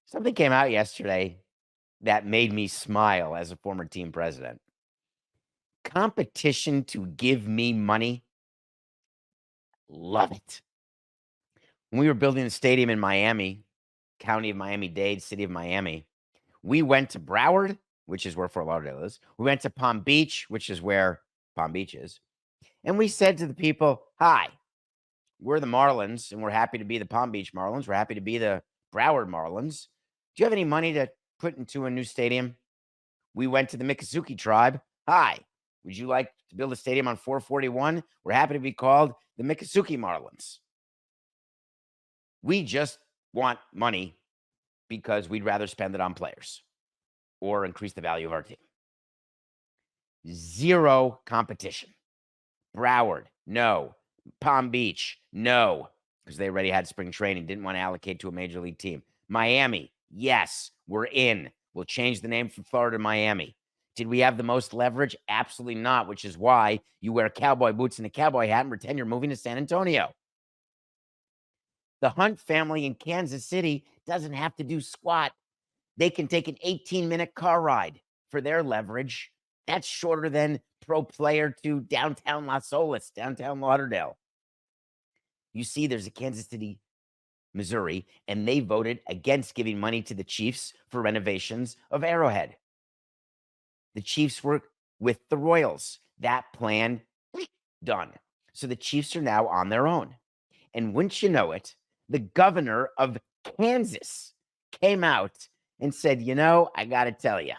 Something came out yesterday that made me smile as a former team president. Competition to give me money, love it. When we were building the stadium in Miami, County of Miami-Dade, City of Miami, we went to Broward, which is where Fort Lauderdale is. We went to Palm Beach, which is where Palm Beach is. And we said to the people, hi, we're the Marlins, and we're happy to be the Palm Beach Marlins. We're happy to be the Broward Marlins. Do you have any money to put into a new stadium? We went to the Miccosukee tribe. Hi, would you like to build a stadium on 441? We're happy to be called the Miccosukee Marlins. We just want money because we'd rather spend it on players or increase the value of our team. Zero competition. Broward, no. Palm Beach, no, because they already had spring training, didn't want to allocate to a major league team. Miami, yes, we're in. We'll change the name from Florida to Miami. Did we have the most leverage? Absolutely not, which is why you wear cowboy boots and a cowboy hat and pretend you're moving to San Antonio. The Hunt family in Kansas City doesn't have to do squat. They can take an 18-minute car ride for their leverage. That's shorter than pro player to downtown Las Olas, downtown Lauderdale. You see, there's a Kansas City, Missouri, and they voted against giving money to the Chiefs for renovations of Arrowhead. The Chiefs were with the Royals. That plan, done. So the Chiefs are now on their own. And wouldn't you know it, the governor of Kansas came out and said, you know, I got to tell you,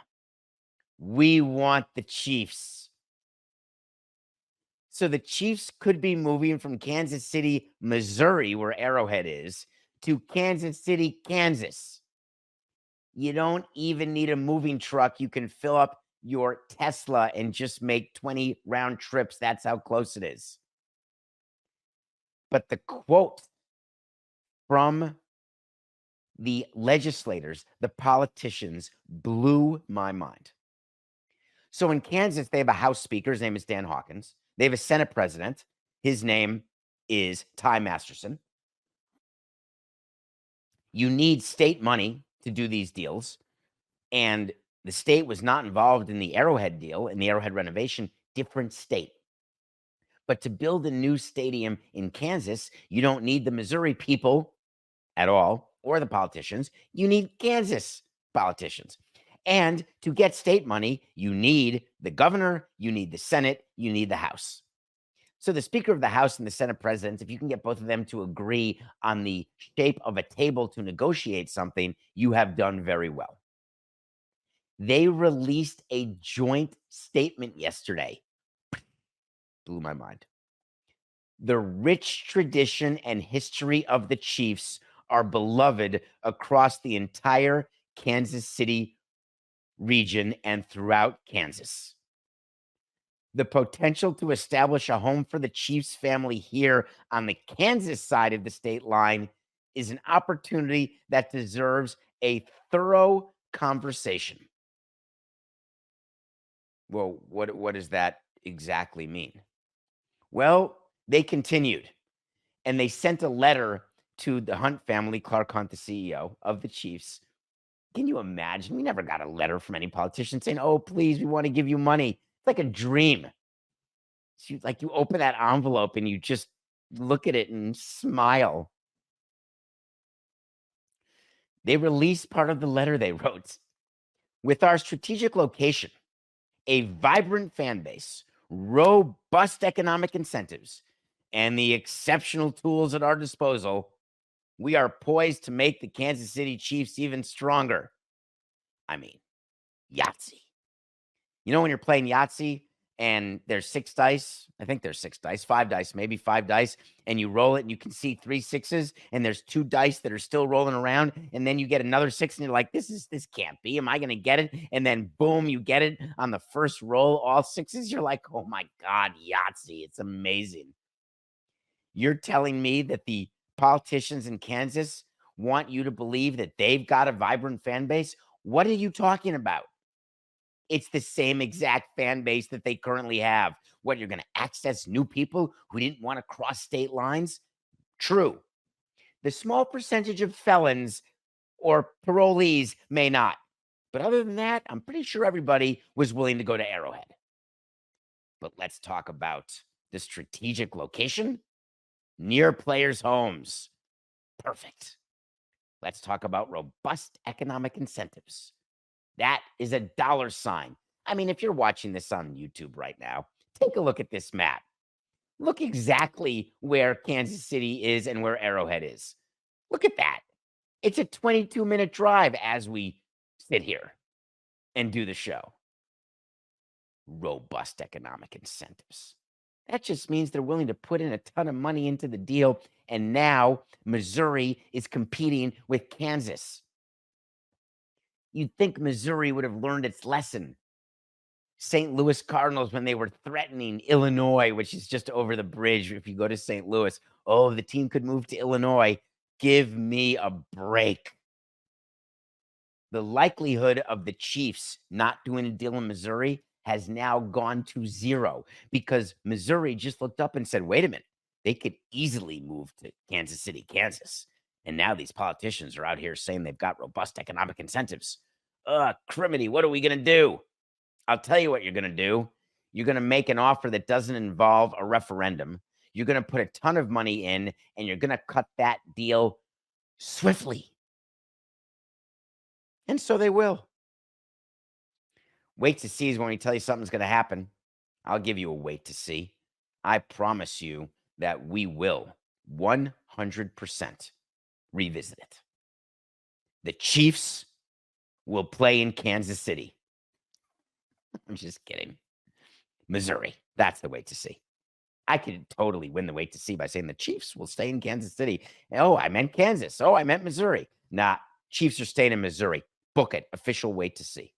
we want the Chiefs. So the Chiefs could be moving from Kansas City, Missouri, where Arrowhead is, to Kansas City, Kansas. You don't even need a moving truck. You can fill up your Tesla and just make 20 round trips. That's how close it is. But the quote from the legislators, the politicians, blew my mind. So in Kansas, they have a House Speaker. His name is Dan Hawkins. They have a Senate President. His name is Ty Masterson. You need state money to do these deals. And the state was not involved in the Arrowhead deal, in the Arrowhead renovation, different state. But to build a new stadium in Kansas, you don't need the Missouri people at all, or the politicians. You need Kansas politicians. And to get state money, you need the governor, you need the Senate, you need the House. So the Speaker of the House and the Senate President, if you can get both of them to agree on the shape of a table to negotiate something, you have done very well. They released a joint statement yesterday. Blew my mind. The rich tradition and history of the Chiefs are beloved across the entire Kansas City region and throughout Kansas. The potential to establish a home for the Chiefs family here on the Kansas side of the state line is an opportunity that deserves a thorough conversation. Well, what does that exactly mean? Well, they continued, and they sent a letter to the Hunt family, Clark Hunt, the CEO of the Chiefs. Can you imagine? We never got a letter from any politician saying, oh, please, we want to give you money. It's like a dream. So you open that envelope and you just look at it and smile. They released part of the letter they wrote. With our strategic location, a vibrant fan base, robust economic incentives, and the exceptional tools at our disposal, we are poised to make the Kansas City Chiefs even stronger. I mean, Yahtzee. You know when you're playing Yahtzee and there's 6 dice? I think there's 6 dice, 5 dice, maybe 5 dice, and you roll it and you can see 3 6s and there's 2 dice that are still rolling around, and then you get another 6 and you're like, this can't be. Am I going to get it? And then boom, you get it on the first roll, all 6s. You're like, oh my God, Yahtzee. It's amazing. You're telling me that the politicians in Kansas want you to believe that they've got a vibrant fan base? What are you talking about? It's the same exact fan base that they currently have. What, you're going to access new people who didn't want to cross state lines? True. The small percentage of felons or parolees may not. But other than that, I'm pretty sure everybody was willing to go to Arrowhead. But let's talk about the strategic location near players' homes. Perfect. Let's talk about robust economic incentives. That is a dollar sign. I mean, if you're watching this on YouTube right now, take a look at this map. Look exactly where Kansas City is and where Arrowhead is. Look at that. It's a 22-minute drive as we sit here and do the show. Robust economic incentives. That just means they're willing to put in a ton of money into the deal. And now Missouri is competing with Kansas. You'd think Missouri would have learned its lesson. St. Louis Cardinals, when they were threatening Illinois, which is just over the bridge if you go to St. Louis, oh, the team could move to Illinois. Give me a break. The likelihood of the Chiefs not doing a deal in Missouri has now gone to zero because Missouri just looked up and said, wait a minute, they could easily move to Kansas City, Kansas. And now these politicians are out here saying they've got robust economic incentives. Criminy, what are we going to do? I'll tell you what you're going to do. You're going to make an offer that doesn't involve a referendum. You're going to put a ton of money in, and you're going to cut that deal swiftly. And so they will. Wait to see is when we tell you something's going to happen. I'll give you a wait to see. I promise you that we will 100% revisit it. The Chiefs will play in Kansas City. I'm just kidding. Missouri. That's the wait to see. I could totally win the wait to see by saying the Chiefs will stay in Kansas City. Oh, I meant Kansas. Oh, I meant Missouri. Nah, Chiefs are staying in Missouri. Book it. Official wait to see.